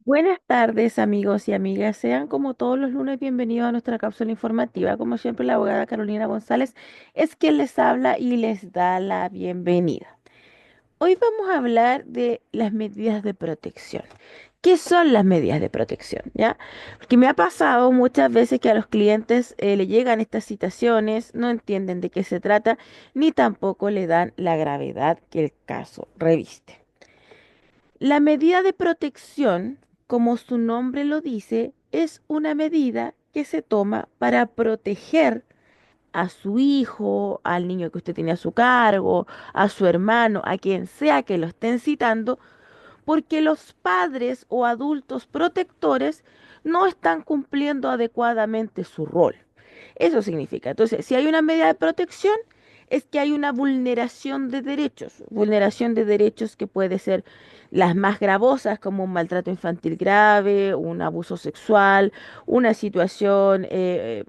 Buenas tardes, amigos y amigas. Sean como todos los lunes bienvenidos a nuestra cápsula informativa. Como siempre, la abogada Carolina González es quien les habla y les da la bienvenida. Hoy vamos a hablar de las medidas de protección. ¿Qué son las medidas de protección? ¿Ya? Porque me ha pasado muchas veces que a los clientes le llegan estas citaciones, no entienden de qué se trata, ni tampoco le dan la gravedad que el caso reviste. La medida de protección, como su nombre lo dice, es una medida que se toma para proteger a su hijo, al niño que usted tiene a su cargo, a su hermano, a quien sea que lo estén citando, porque los padres o adultos protectores no están cumpliendo adecuadamente su rol. Eso significa, entonces, si hay una medida de protección, es que hay una vulneración de derechos que puede ser las más gravosas, como un maltrato infantil grave, un abuso sexual, una situación de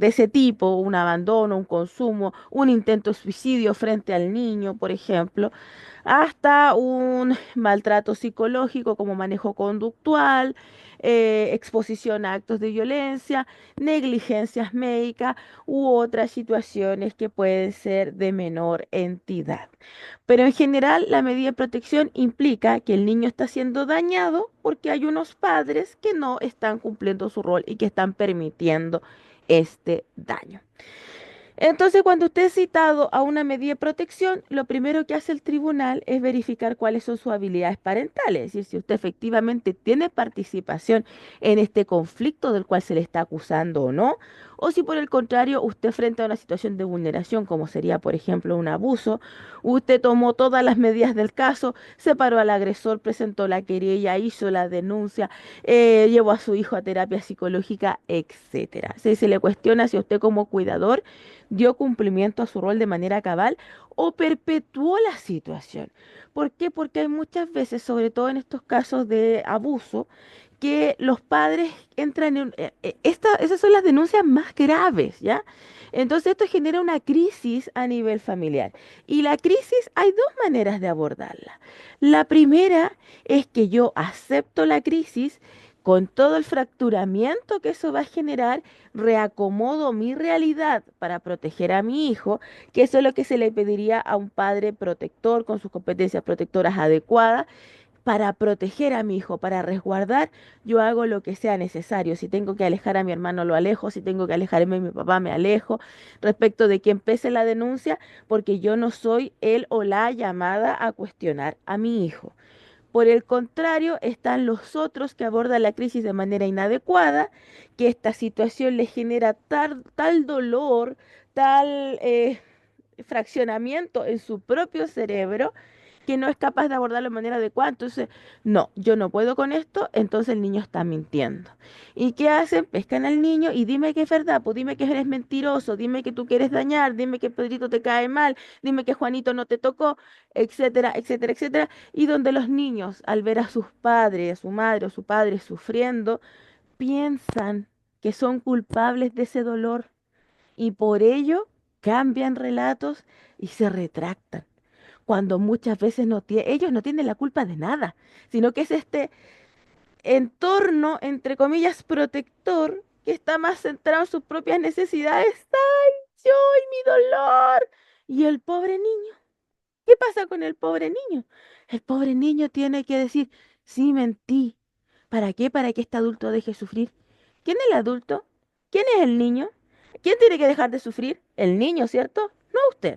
ese tipo, un abandono, un consumo, un intento de suicidio frente al niño, por ejemplo, hasta un maltrato psicológico como manejo conductual, exposición a actos de violencia, negligencias médicas u otras situaciones que pueden ser de menor entidad. Pero en general, la medida de protección implica que el niño está siendo dañado porque hay unos padres que no están cumpliendo su rol y que están permitiendo este daño. Entonces, cuando usted es citado a una medida de protección, lo primero que hace el tribunal es verificar cuáles son sus habilidades parentales, es decir, si usted efectivamente tiene participación en este conflicto del cual se le está acusando o no, o si por el contrario usted frente a una situación de vulneración, como sería por ejemplo un abuso, usted tomó todas las medidas del caso, separó al agresor, presentó la querella, hizo la denuncia, llevó a su hijo a terapia psicológica, etcétera. Si se le cuestiona si usted como cuidador dio cumplimiento a su rol de manera cabal o perpetuó la situación. ¿Por qué? Porque hay muchas veces, sobre todo en estos casos de abuso, que los padres entran en... esas son las denuncias más graves, ¿ya? Entonces esto genera una crisis a nivel familiar. Y la crisis hay dos maneras de abordarla. La primera es que yo acepto la crisis con todo el fracturamiento que eso va a generar, reacomodo mi realidad para proteger a mi hijo, que eso es lo que se le pediría a un padre protector con sus competencias protectoras adecuadas. Para proteger a mi hijo, para resguardar, yo hago lo que sea necesario. Si tengo que alejar a mi hermano, lo alejo. Si tengo que alejarme de mi papá, me alejo. Respecto de quien pese la denuncia, porque yo no soy él o la llamada a cuestionar a mi hijo. Por el contrario, están los otros que abordan la crisis de manera inadecuada, que esta situación les genera tal dolor, tal fraccionamiento en su propio cerebro, que no es capaz de abordarlo de manera adecuada. Entonces, no, yo no puedo con esto, entonces el niño está mintiendo. ¿Y qué hacen? Pescan al niño y dime que es verdad, pues dime que eres mentiroso, dime que tú quieres dañar, dime que Pedrito te cae mal, dime que Juanito no te tocó, etcétera, etcétera, etcétera. Y donde los niños, al ver a sus padres, a su madre o su padre sufriendo, piensan que son culpables de ese dolor y por ello cambian relatos y se retractan, cuando muchas veces ellos no tienen la culpa de nada, sino que es este entorno, entre comillas, protector, que está más centrado en sus propias necesidades. ¡Ay, yo y mi dolor! Y el pobre niño, ¿qué pasa con el pobre niño? El pobre niño tiene que decir, sí, mentí. ¿Para qué? Para que este adulto deje sufrir. ¿Quién es el adulto? ¿Quién es el niño? ¿Quién tiene que dejar de sufrir? El niño, ¿cierto? No usted.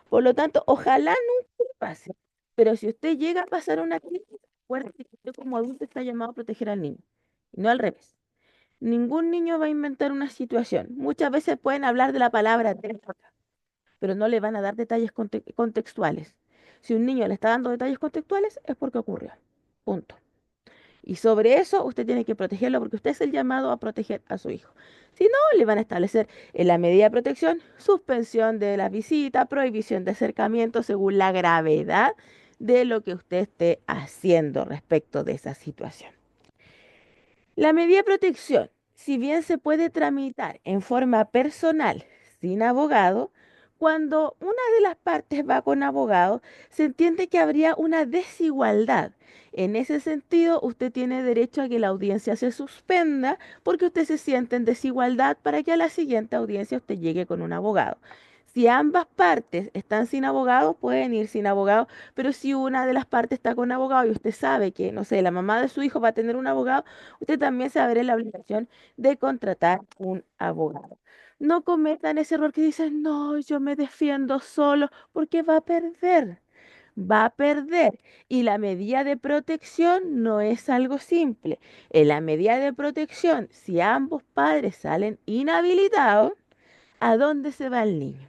Por lo tanto, ojalá nunca le pase. Pero si usted llega a pasar una crisis, recuerde que usted como adulto está llamado a proteger al niño, y no al revés. Ningún niño va a inventar una situación. Muchas veces pueden hablar de la palabra déspota, pero no le van a dar detalles contextuales. Si un niño le está dando detalles contextuales, es porque ocurrió. Punto. Y sobre eso usted tiene que protegerlo porque usted es el llamado a proteger a su hijo. Si no, le van a establecer en la medida de protección suspensión de la visita, prohibición de acercamiento según la gravedad de lo que usted esté haciendo respecto de esa situación. La medida de protección, si bien se puede tramitar en forma personal sin abogado, Cuando una de las partes va con abogado, se entiende que habría una desigualdad. En ese sentido, usted tiene derecho a que la audiencia se suspenda porque usted se siente en desigualdad para que a la siguiente audiencia usted llegue con un abogado. Si ambas partes están sin abogado, pueden ir sin abogado, pero si una de las partes está con abogado y usted sabe que, no sé, la mamá de su hijo va a tener un abogado, usted también se va a ver en la obligación de contratar un abogado. No cometan ese error que dicen, no, yo me defiendo solo, porque va a perder, va a perder. Y la medida de protección no es algo simple. En la medida de protección, si ambos padres salen inhabilitados, ¿a dónde se va el niño?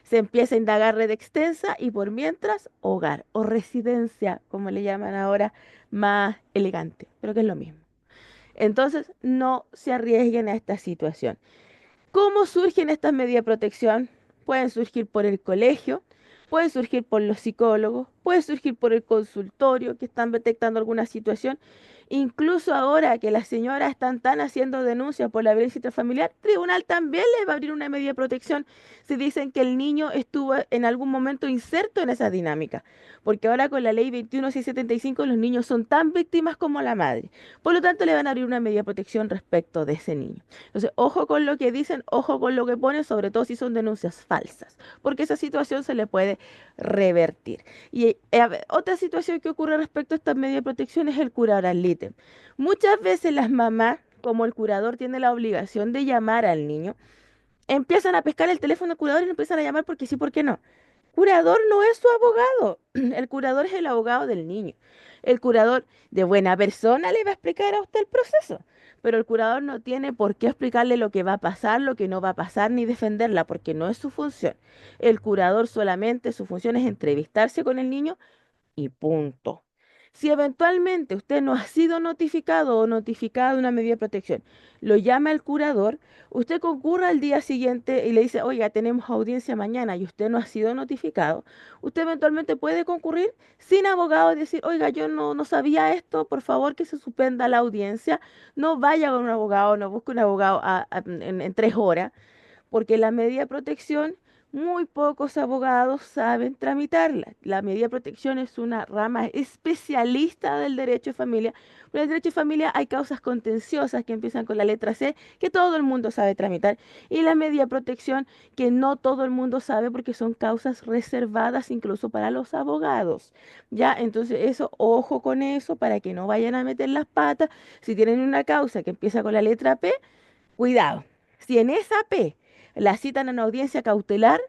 Se empieza a indagar red extensa y por mientras hogar o residencia, como le llaman ahora, más elegante, pero que es lo mismo. Entonces, no se arriesguen a esta situación. ¿Cómo surgen estas medidas de protección? Pueden surgir por el colegio, pueden surgir por los psicólogos, pueden surgir por el consultorio que están detectando alguna situación. Incluso ahora que las señoras están tan haciendo denuncias por la violencia intrafamiliar, tribunal también les va a abrir una medida de protección si dicen que el niño estuvo en algún momento inserto en esa dinámica. Porque ahora con la ley 21675 los niños son tan víctimas como la madre. Por lo tanto, le van a abrir una medida de protección respecto de ese niño. Entonces, ojo con lo que dicen, ojo con lo que ponen, sobre todo si son denuncias falsas, porque esa situación se le puede revertir. Y a ver, otra situación que ocurre respecto a esta medida de protección es el curador ad litem. Muchas veces las mamás, como el curador tiene la obligación de llamar al niño, empiezan a pescar el teléfono del curador y lo empiezan a llamar porque sí, porque no. Curador no es su abogado. El curador es el abogado del niño. El curador de buena persona le va a explicar a usted el proceso, pero el curador no tiene por qué explicarle lo que va a pasar, lo que no va a pasar, ni defenderla, porque no es su función. El curador solamente su función es entrevistarse con el niño y punto. Si eventualmente usted no ha sido notificado o notificada de una medida de protección, lo llama el curador, usted concurra al día siguiente y le dice, oiga, tenemos audiencia mañana y usted no ha sido notificado, usted eventualmente puede concurrir sin abogado y decir, oiga, yo no sabía esto, por favor que se suspenda la audiencia, no vaya con un abogado, no busque un abogado en 3 horas porque la medida de protección, muy pocos abogados saben tramitarla. La medida de protección es una rama especialista del derecho de familia. Pero en el derecho de familia hay causas contenciosas que empiezan con la letra C, que todo el mundo sabe tramitar, y la medida de protección que no todo el mundo sabe porque son causas reservadas incluso para los abogados. Ya, entonces eso, ojo con eso para que no vayan a meter las patas. Si tienen una causa que empieza con la letra P, cuidado. Si en esa P la citan a una audiencia cautelar,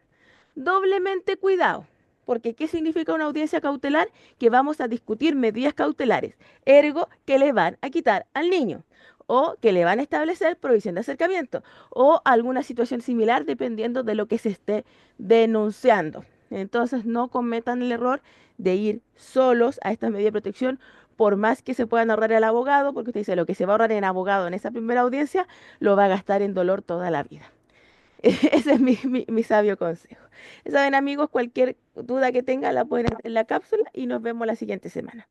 doblemente cuidado. Porque ¿qué significa una audiencia cautelar? Que vamos a discutir medidas cautelares, ergo que le van a quitar al niño o que le van a establecer prohibición de acercamiento o alguna situación similar dependiendo de lo que se esté denunciando. Entonces no cometan el error de ir solos a esta medida de protección por más que se puedan ahorrar al abogado, porque usted dice lo que se va a ahorrar en abogado en esa primera audiencia, lo va a gastar en dolor toda la vida. Ese es mi sabio consejo. Saben, amigos, cualquier duda que tengan la pueden hacer en la cápsula y nos vemos la siguiente semana.